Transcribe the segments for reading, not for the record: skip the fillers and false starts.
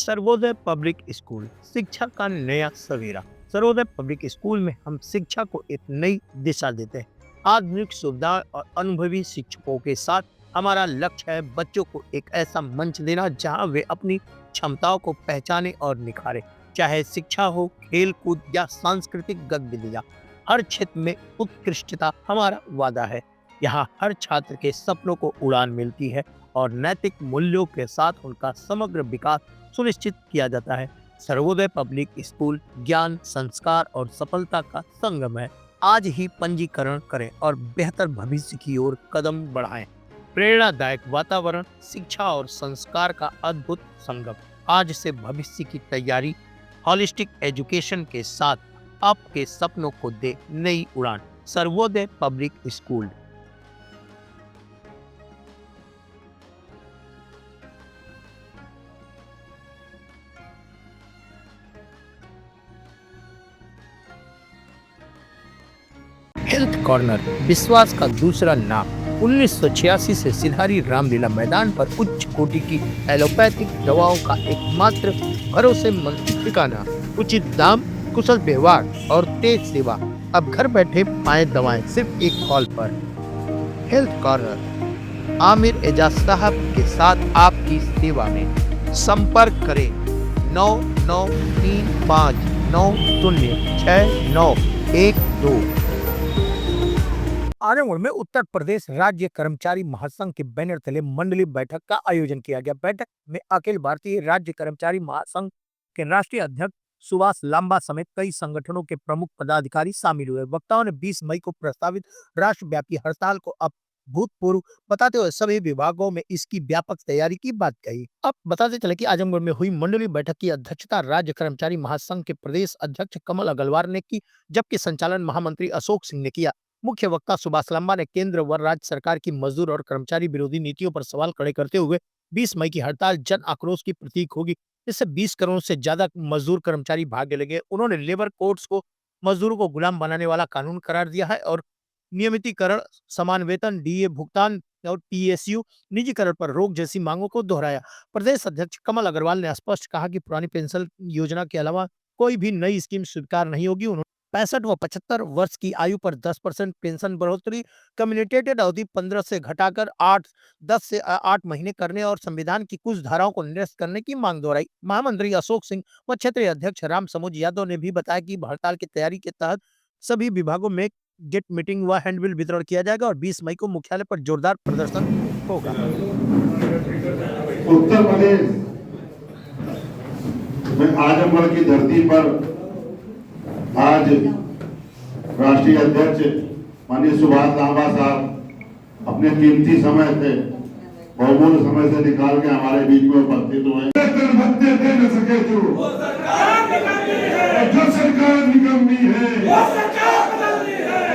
Sarvodaya public school शिक्षा का नया सवेरा। सर्वोदय पब्लिक स्कूल में हम शिक्षा को एक नई दिशा देते हैं। आधुनिक सुविधा और अनुभवी शिक्षकों के साथ हमारा लक्ष्य है बच्चों को एक ऐसा मंच देना जहां वे अपनी क्षमताओं को पहचाने और निखारे। चाहे शिक्षा हो, खेल कूद या सांस्कृतिक गतिविधियां, हर क्षेत्र में उत्कृष्टता हमारा वादा है। यहाँ हर छात्र के सपनों को उड़ान मिलती है और नैतिक मूल्यों के साथ उनका समग्र विकास सुनिश्चित किया जाता है। सर्वोदय पब्लिक स्कूल ज्ञान, संस्कार और सफलता का संगम है। आज ही पंजीकरण करें और बेहतर भविष्य की ओर कदम बढ़ाएं। प्रेरणादायक वातावरण, शिक्षा और संस्कार का अद्भुत संगम। आज से भविष्य की तैयारी हॉलिस्टिक एजुकेशन के साथ आपके सपनों को दे नई उड़ान। Sarvodaya public school. Health corner, विश्वास का दूसरा नाम। 1986 से सिधारी रामलीला मैदान पर उच्च कोटि की एलोपैथिक दवाओं का एकमात्र भरोसेमंद ठिकाना। उचित दाम, कुशल व्यवहार और तेज सेवा। अब घर बैठे पाएं दवाएं सिर्फ एक कॉल पर। हेल्थ कॉर्नर, आमिर एजाज साहब के साथ आपकी सेवा में। संपर्क करें 9935906912। आजमगढ़ में उत्तर प्रदेश राज्य कर्मचारी महासंघ के बैनर तले मंडलीय बैठक का आयोजन किया गया। बैठक में अखिल भारतीय राज्य कर्मचारी महासंघ के राष्ट्रीय अध्यक्ष सुभाष लांबा समेत कई संगठनों के प्रमुख पदाधिकारी शामिल हुए। वक्ताओं ने 20 मई को प्रस्तावित राष्ट्रव्यापी हड़ताल को अभूतपूर्व बताते हुए सभी विभागों में इसकी व्यापक तैयारी की बात कही। अब बताते चले कि आजमगढ़ में हुई मंडलीय बैठक की अध्यक्षता राज्य कर्मचारी महासंघ के प्रदेश अध्यक्ष कमल अग्रवाल ने की, जबकि संचालन महामंत्री अशोक सिंह ने किया। मुख्य वक्ता सुभाष लांबा ने केंद्र व राज्य सरकार की मजदूर और कर्मचारी विरोधी नीतियों पर सवाल खड़े करते हुए 20 मई की हड़ताल जन आक्रोश की प्रतीक होगी, इससे 20 करोड़ से ज्यादा मजदूर कर्मचारी भाग लेंगे। उन्होंने लेबर कोड्स को मजदूरों को गुलाम बनाने वाला कानून करार दिया है और नियमितीकरण, समान वेतन, डीए भुगतान और टीएसयू निजीकरण पर रोक जैसी मांगों को दोहराया। प्रदेश अध्यक्ष कमल अग्रवाल ने स्पष्ट कहा कि पुरानी पेंशन योजना के अलावा कोई भी नई स्कीम स्वीकार नहीं होगी। 65 व 75 वर्ष की आयु पर 10% पेंशन बढ़ोतरी, कम्युटेटेड अवधि 15 से घटाकर 10 से 8 महीने करने और संविधान की कुछ धाराओं को निरस्त करने की मांग दोहराई। महामंत्री अशोक सिंह व क्षेत्रीय अध्यक्ष राम समूज यादव ने भी बताया कि हड़ताल की तैयारी के तहत सभी विभागों में गेट मीटिंग व हैंडबिल वितरण किया जाएगा और 20 मई को मुख्यालय पर जोरदार प्रदर्शन होगा। उत्तर प्रदेश में आजमगढ़ की धरती पर आज राष्ट्रीय अध्यक्ष माननीय सुभाष लांबा साहब अपने कीमती समय से, बहुमूल्य समय से निकाल के हमारे बीच में उपस्थित हुए। भत्ते दे न सके जो सरकार निकम्मी है,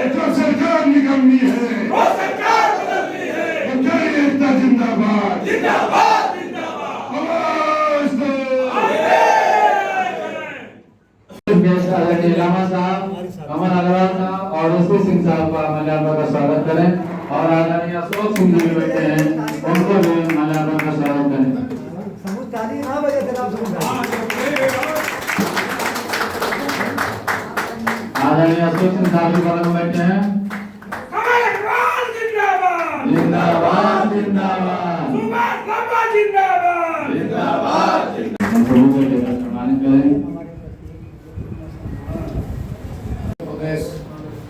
जो सरकार निकम्मी है, जय एकता जिंदाबाद, जिंदाबाद, लामा साहब, कमल अग्रवाल साहब और एसपी सिंह साहब का माल्यार्पण का स्वागत करें और आदरणीय अशोक सिंह जी बैठे हैं, उनको भी माल्यार्पण का स्वागत करें। आदरणीय अशोक सिंह साहब भी बगल में बैठे हैं। जिंदाबाद, जिंदाबाद, जिंदाबाद, जिंदाबाद। सम्मानित करें प्रदेश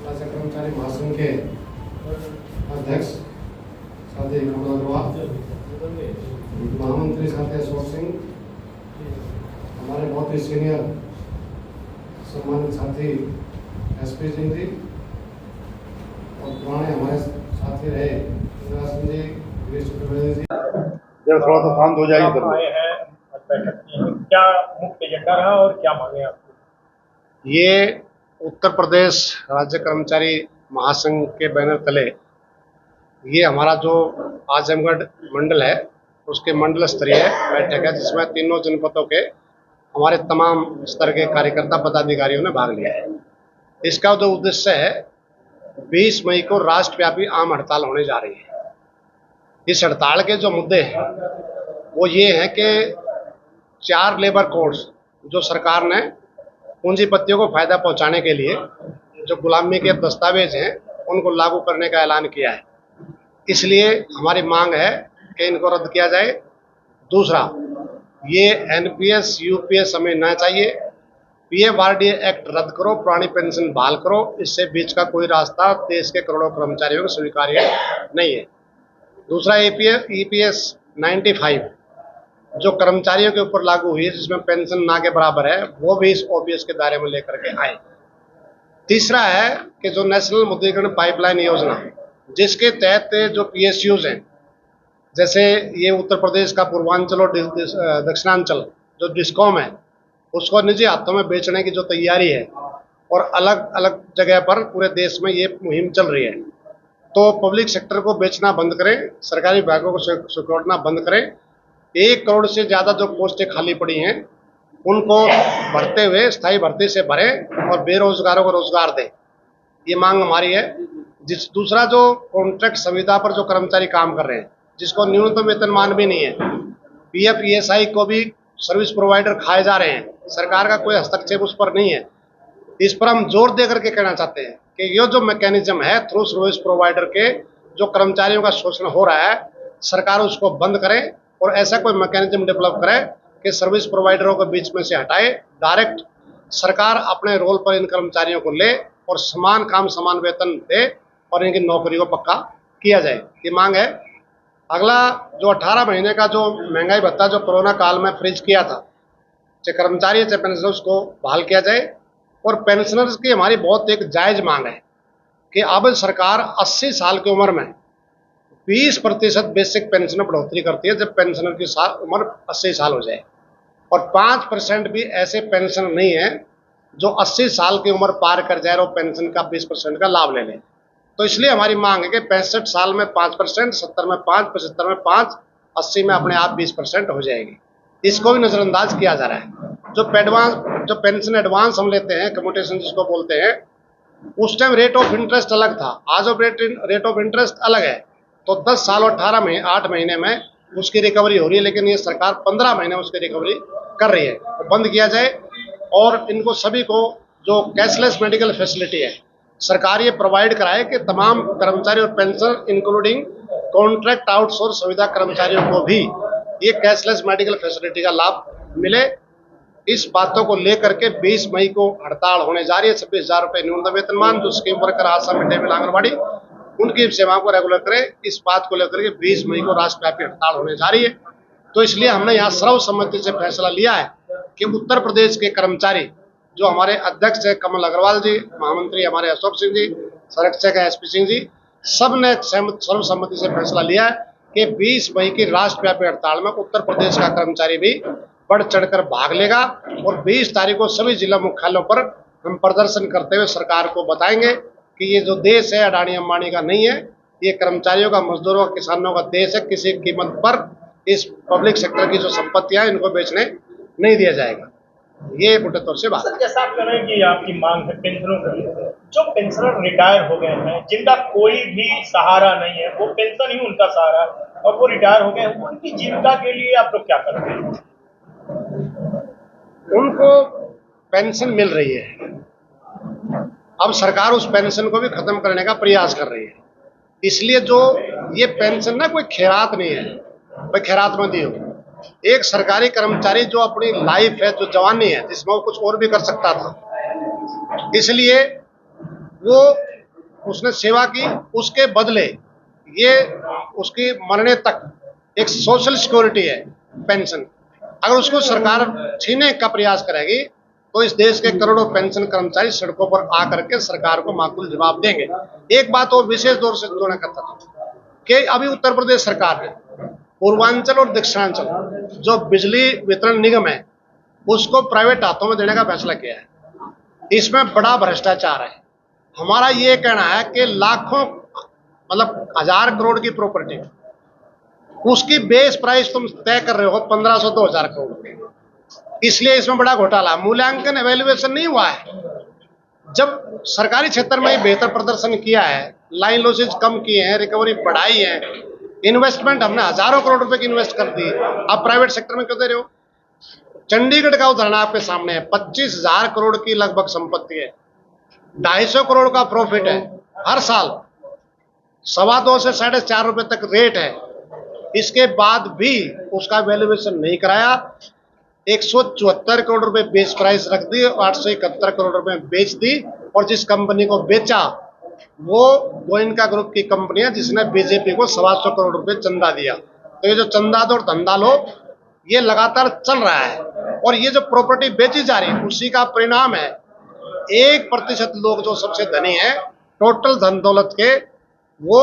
राज्य कर्मचारी महासंघ के अध्यक्ष साथी कमल अग्रवाल, महामंत्री साथी अशोक सिंह, हमारे बहुत ही सीनियर सम्मानित साथी एसपी सिंह जी और पुराने हमारे साथी रहे इंदिरा सिंह जी, गिरीश चतुर्वेदी जी। जब थोड़ा सा शांत हो जाएगी आए हैं और बैठक की है। क्या मुख्य एजेंडा रहा और क्या मांगे आपको? ये उत्तर प्रदेश राज्य कर्मचारी महासंघ के बैनर तले ये हमारा जो आजमगढ़ मंडल है उसके मंडल स्तरीय बैठक है, जिसमें तीनों जनपदों के हमारे तमाम स्तर के कार्यकर्ता पदाधिकारियों ने भाग लिया है। इसका जो उद्देश्य है, 20 मई को राष्ट्रव्यापी आम हड़ताल होने जा रही है। इस हड़ताल के जो मुद्दे हैं वो ये है कि 4 लेबर कोड्स जो सरकार ने पूंजीपतियों को फायदा पहुंचाने के लिए जो गुलामी के दस्तावेज हैं उनको लागू करने का ऐलान किया है। इसलिए हमारी मांग है कि इनको रद्द किया जाए। दूसरा, ये एनपीएस यूपीएस हमें ना चाहिए। पीएफआरडीए एक्ट रद्द करो, पुरानी पेंशन बहाल करो। इससे बीच का कोई रास्ता देश के करोड़ों कर्मचारियों को स्वीकार्य नहीं है। दूसरा, ईपीएस 95 जो कर्मचारियों के ऊपर लागू हुई है, जिसमें पेंशन ना के बराबर है, वो भी इस ओपीएस के दायरे में लेकर के आए। तीसरा है कि जो नेशनल मुद्रीकरण पाइपलाइन योजना, जिसके तहत जो पीएसयूज हैं, जैसे ये उत्तर प्रदेश का पूर्वांचल और दक्षिणांचल जो डिस्कॉम है, उसको निजी हाथों में बेचने की जो तैयारी है और अलग अलग जगह पर पूरे देश में ये मुहिम चल रही है, तो पब्लिक सेक्टर को बेचना बंद करें, सरकारी विभागों को सिक्योरना बंद करें। 1 करोड़ से ज़्यादा जो पोस्टें खाली पड़ी हैं उनको भरते हुए स्थायी भर्ती से भरें और बेरोजगारों को रोजगार दें। ये मांग हमारी है। दूसरा, जो कॉन्ट्रैक्ट संविदा पर जो कर्मचारी काम कर रहे हैं, जिसको न्यूनतम वेतनमान भी नहीं है, पीएफ ईएसआई को भी सर्विस प्रोवाइडर खाए जा रहे हैं, सरकार का कोई हस्तक्षेप उस पर नहीं है। इस पर हम जोर दे करके कहना चाहते हैं कि ये जो मैकेनिज्म है थ्रू सर्विस प्रोवाइडर के जो कर्मचारियों का शोषण हो रहा है, सरकार उसको बंद करे और ऐसा कोई मैकेनिज्म डेवलप करे कि सर्विस प्रोवाइडरों को बीच में से हटाए, डायरेक्ट सरकार अपने रोल पर इन कर्मचारियों को ले और समान काम समान वेतन दे और इनकी नौकरी को पक्का किया जाए। ये मांग है। अगला, जो 18 महीने का जो महंगाई भत्ता जो कोरोना काल में फ्रीज किया था, चाहे कर्मचारी चाहे पेंशनर्स को बहाल किया जाए। और पेंशनर्स की हमारी बहुत एक जायज मांग है कि अब सरकार 80 साल की उम्र में 20% बेसिक पेंशन बढ़ोतरी करती है, जब पेंशनर की उम्र 80 साल हो जाए, और 5% भी ऐसे पेंशन नहीं है जो 80 साल की उम्र पार कर जाए और पेंशन का 20% का लाभ ले लें। तो इसलिए हमारी मांग है कि 65 साल में 5%, 70 में 5%, 75 में 5%, 80 में अपने आप 20% हो जाएगी। इसको भी नज़रअंदाज किया जा रहा है। जो पेंशन एडवांस हम लेते हैं, कम्यूटेशन जिसको बोलते हैं, उस टाइम रेट ऑफ इंटरेस्ट अलग था, आज रेट ऑफ इंटरेस्ट अलग है। तो 10 साल और 8 महीने में उसकी रिकवरी हो रही है, लेकिन ये सरकार 15 महीने में उसकी रिकवरी कर रही है। तो बंद किया जाए और इनको सभी को जो कैशलेस मेडिकल फैसिलिटी है, सरकार ये प्रोवाइड कराए कि तमाम कर्मचारी और पेंशन इंक्लूडिंग कॉन्ट्रैक्ट आउटसोर्स सुविधा कर्मचारियों को भी ये कैशलेस मेडिकल फैसिलिटी का लाभ मिले। इस बातों को लेकर के 20 मई को हड़ताल होने जा रही है। 26,000 रुपये न्यूनतम वेतनमान, जो स्कीम वर्कर, आशा, मिड डे मील, आंगनबाड़ी, उनकी सेवाओं को रेगुलर करें। इस बात को लेकर के 20 मई को राष्ट्रव्यापी हड़ताल होने जा रही है। तो इसलिए हमने यहाँ सर्वसम्मति से फैसला लिया है कि उत्तर प्रदेश के कर्मचारी, जो हमारे अध्यक्ष है कमल अग्रवाल जी, महामंत्री हमारे अशोक सिंह जी, संरक्षक है एसपी सिंह जी, सब ने सर्वसम्मति से फैसला लिया है कि 20 मई की राष्ट्रव्यापी हड़ताल में उत्तर प्रदेश का कर्मचारी भी बढ़ चढ़कर भाग लेगा और 20 तारीख को सभी जिला मुख्यालयों पर हम प्रदर्शन करते हुए सरकार को बताएंगे कि ये जो देश है अडानी अंबानी का नहीं है, ये कर्मचारियों का, मजदूरों का, किसानों का देश है। किसी कीमत पर इस पब्लिक सेक्टर की जो संपत्तियां हैं इनको बेचने नहीं दिया जाएगा। ये मोटे तौर से बात है। जैसा आप कह रहे हैं कि आपकी मांग है पेंशनों के लिए, जो पेंशनर रिटायर हो गए हैं, जिनका कोई भी सहारा नहीं है, वो पेंशन ही उनका सहारा है और वो रिटायर हो गए हैं, उनकी जीविका के लिए आप लोग क्या कर रहे हैं? उनको पेंशन मिल रही है, अब सरकार उस पेंशन को भी खत्म करने का प्रयास कर रही है। इसलिए जो ये पेंशन ना कोई खैरात नहीं है, भाई खैरात मत दियो। एक सरकारी कर्मचारी जो अपनी लाइफ है, जो जवानी है, जिसमें वो कुछ और भी कर सकता था, इसलिए वो उसने सेवा की, उसके बदले ये उसकी मरने तक एक सोशल सिक्योरिटी है पेंशन। अगर उसको सरकार छीनने का प्रयास करेगी तो इस देश के करोड़ों पेंशन कर्मचारी सड़कों पर आकर के सरकार को माकूल जवाब देंगे। एक बात और विशेष तौर से जोड़ना करता था कि अभी उत्तर प्रदेश सरकार ने पूर्वांचल और दक्षिणांचल जो बिजली वितरण निगम है उसको प्राइवेट हाथों में देने का फैसला किया है। इसमें बड़ा भ्रष्टाचार है। हमारा ये कहना है कि लाखों, मतलब 1000 करोड़ की प्रॉपर्टी, उसकी बेस प्राइस तुम तय कर रहे हो 1500-2000 करोड़। इसलिए इसमें बड़ा घोटाला, मूल्यांकन एवेल्युएशन नहीं हुआ है। जब सरकारी क्षेत्र में बेहतर प्रदर्शन किया है, लाइन लॉसेज कम किए हैं, रिकवरी बढ़ाई है, इन्वेस्टमेंट हमने हजारों करोड़ रुपए की इन्वेस्ट कर दी, आप प्राइवेट सेक्टर में क्यों दे रहे हो? चंडीगढ़ का उदाहरण आपके सामने है, 25,000 करोड़ की लगभग संपत्ति है, 250 करोड़ का प्रॉफिट है हर साल, 2.25 से 4.5 रुपए तक रेट है। इसके बाद भी उसका वैल्यूएशन नहीं कराया, 174 करोड़ रुपए बेस प्राइस रख दी, 871 करोड़ रुपए बेच दी। और जिस कंपनी को बेचा वो गोयनका ग्रुप की कंपनी है, जिसने बीजेपी को 125 करोड़ रुपए चंदा दिया। तो ये जो चंदा दो और धंधा लो ये लगातार चल रहा है, और ये जो प्रॉपर्टी बेची जा रही है उसी का परिणाम है 1% लोग जो सबसे धनी हैं टोटल धन दौलत के, वो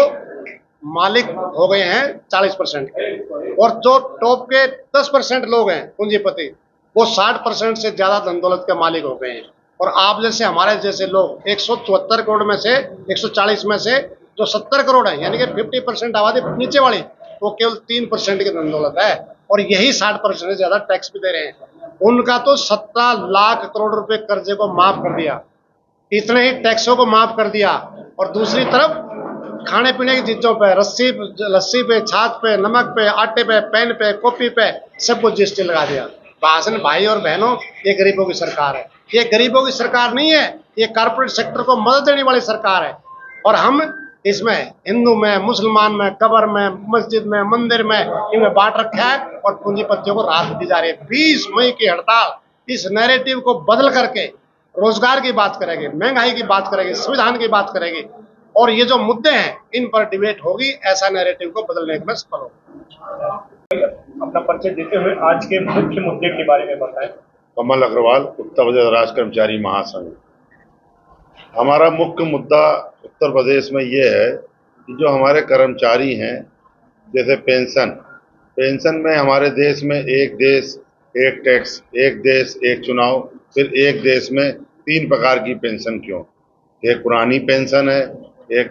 मालिक हो गए हैं 40% के, और जो टॉप के 10% लोग हैं पूंजीपति, वो 60% से ज्यादा धन दौलत के मालिक हो गए हैं। और आप जैसे हमारे जैसे लोग 174 करोड़ में से 140 में से जो 70 करोड़ है, यानी कि 50% आबादी नीचे वाली, वो केवल 3% की धन दौलत है, और यही 60% से ज्यादा टैक्स भी दे रहे हैं। उनका तो 17 लाख करोड़ रुपए कर्जे को माफ कर दिया, इतने ही टैक्सों को माफ कर दिया, और दूसरी तरफ खाने पीने की चीजों पे, लस्सी पे, छाछ पे, नमक पे, आटे पे, पेन पे, कॉपी पे सब कुछ जीएसटी लगा दिया। भाषण भाई और बहनों, ये गरीबों की सरकार है, ये गरीबों की सरकार नहीं है, ये कारपोरेट सेक्टर को मदद देने वाली सरकार है। और हम इसमें हिंदू में, मुसलमान में, कब्र में, मस्जिद में, मंदिर में, इनमें बांट रखा है, और पूंजीपतियों को राहत दी जा रही है। 20 मई की हड़ताल इस नैरेटिव को बदल करके रोजगार की बात करेगी, महंगाई की बात करेगी, संविधान की बात करेगी, और ये जो मुद्दे हैं इन पर डिबेट होगी, ऐसा नैरेटिव को बदलने में सफल होगा। अपना परिचय देते हुए आज के मुख्य मुद्दे के बारे में बताएं। कमल अग्रवाल, उत्तर प्रदेश राज्य कर्मचारी महासंघ। हमारा मुख्य मुद्दा उत्तर प्रदेश में ये है कि जो हमारे कर्मचारी हैं, जैसे पेंशन में हमारे देश में एक देश एक टैक्स, एक देश एक चुनाव, फिर एक देश में 3 प्रकार की पेंशन क्यों? एक पुरानी पेंशन है, एक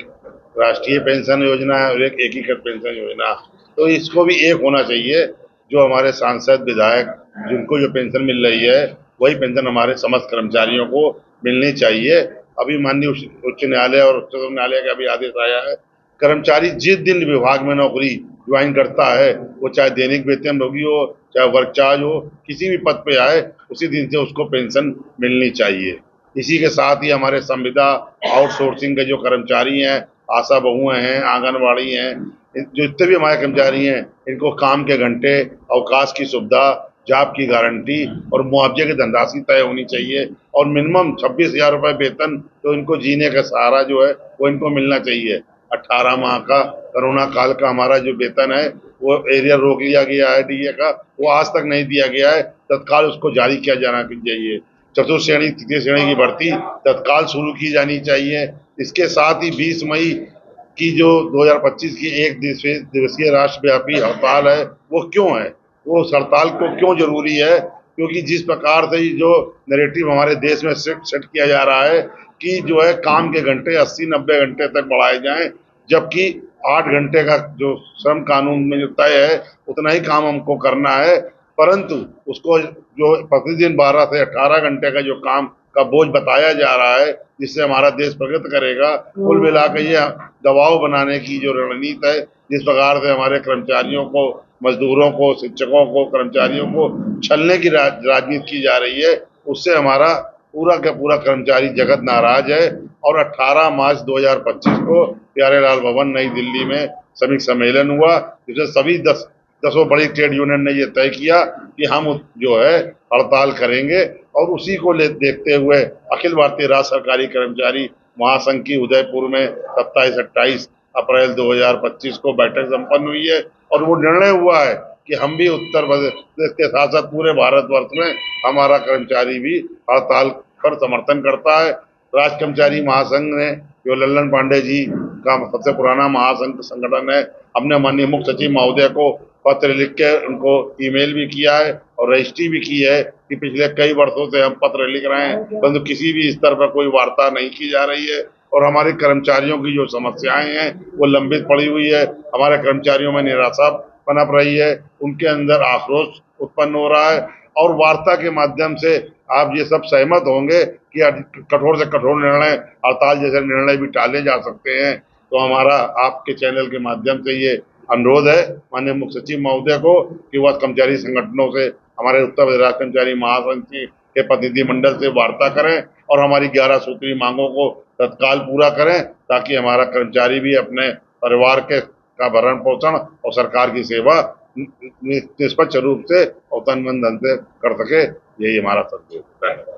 राष्ट्रीय पेंशन योजना है, और एक एकीकृत पेंशन योजना। तो इसको भी एक होना चाहिए। जो हमारे सांसद विधायक जिनको जो पेंशन मिल रही है वही पेंशन हमारे समस्त कर्मचारियों को मिलनी चाहिए। अभी माननीय उच्च न्यायालय और उच्चतम न्यायालय का भी आदेश आया है, कर्मचारी जिस दिन विभाग में नौकरी ज्वाइन करता है, वो चाहे दैनिक वेतनभोगी हो, चाहे वर्क चार्ज हो, किसी भी पद पे आए, उसी दिन से उसको पेंशन मिलनी चाहिए। इसी के साथ ही हमारे संविदा आउटसोर्सिंग के जो कर्मचारी हैं, आशा बहुएं हैं, आंगनबाड़ी हैं, जो जितने भी हमारे कर्मचारी हैं, इनको काम के घंटे, अवकाश की सुविधा, जॉब की गारंटी और मुआवजे की धनराशि तय होनी चाहिए, और मिनिमम 26,000 रुपये वेतन, तो इनको जीने का सहारा जो है वो इनको मिलना चाहिए। 18 माह का कोरोना काल का हमारा जो वेतन है वो एरियर रोक लिया गया है डीए का, वो आज तक नहीं दिया गया है, तत्काल उसको जारी किया जाना चाहिए। चतुर्थ श्रेणी, तृतीय श्रेणी की भर्ती तत्काल शुरू की जानी चाहिए। इसके साथ ही 20 मई की जो 2025 की 1 दिवसीय राष्ट्रव्यापी हड़ताल है, वो क्यों है? वो हड़ताल को क्यों जरूरी है? क्योंकि जिस प्रकार से जो नैरेटिव हमारे देश में सेट किया जा रहा है कि जो है काम के घंटे 80-90 घंटे तक बढ़ाए जाएं, जबकि 8 घंटे का जो श्रम कानून में जो तय है उतना ही काम हमको करना है, परंतु उसको जो प्रतिदिन 12 से 18 घंटे का जो काम का बोझ बताया जा रहा है, जिससे हमारा देश प्रगति करेगा। कुल मिलाकर ये दबाव बनाने की जो रणनीति है, जिस प्रकार से हमारे कर्मचारियों को, मजदूरों को, शिक्षकों को, कर्मचारियों को छलने की राजनीति की जा रही है, उससे हमारा पूरा का पूरा कर्मचारी जगत नाराज है। और 18 मार्च 2025 को प्यारेलाल भवन नई दिल्ली में श्रमिक सम्मेलन हुआ, जिसमें सभी 10 बड़ी ट्रेड यूनियन ने ये तय किया कि हम जो है हड़ताल करेंगे, और उसी को देखते हुए अखिल भारतीय राज्य सरकारी कर्मचारी महासंघ की उदयपुर में 27-28 अप्रैल 2025 को बैठक संपन्न हुई है, और वो निर्णय हुआ है कि हम भी उत्तर प्रदेश के साथ साथ पूरे भारतवर्ष में हमारा कर्मचारी भी हड़ताल पर समर्थन करता है। राज्य कर्मचारी महासंघ ने, जो लल्लन पांडे जी का सबसे पुराना महासंघ संगठन है, हमने माननीय मुख्य सचिव महोदय को पत्र लिख के उनको ईमेल भी किया है और रजिस्ट्री भी की है कि पिछले कई वर्षों से हम पत्र लिख रहे हैं, परंतु किसी भी स्तर पर कोई वार्ता नहीं की जा रही है, और हमारे कर्मचारियों की जो समस्याएं हैं वो लंबित पड़ी हुई है। हमारे कर्मचारियों में निराशा पनप रही है, उनके अंदर आक्रोश उत्पन्न हो रहा है, और वार्ता के माध्यम से आप ये सब सहमत होंगे कि कठोर से कठोर निर्णय, हड़ताल जैसे निर्णय भी टाले जा सकते हैं। तो हमारा आपके चैनल के माध्यम से ये अनुरोध है माननीय मुख्य सचिव महोदय को कि वह कर्मचारी संगठनों से, हमारे उत्तर प्रदेश राज्य कर्मचारी महासंघ के प्रतिनिधि मंडल से वार्ता करें और हमारी 11 सूत्री मांगों को तत्काल पूरा करें, ताकि हमारा कर्मचारी भी अपने परिवार का भरण पोषण और सरकार की सेवा निष्पक्ष रूप से और तन मन धन से कर सके। यही हमारा संदेश है।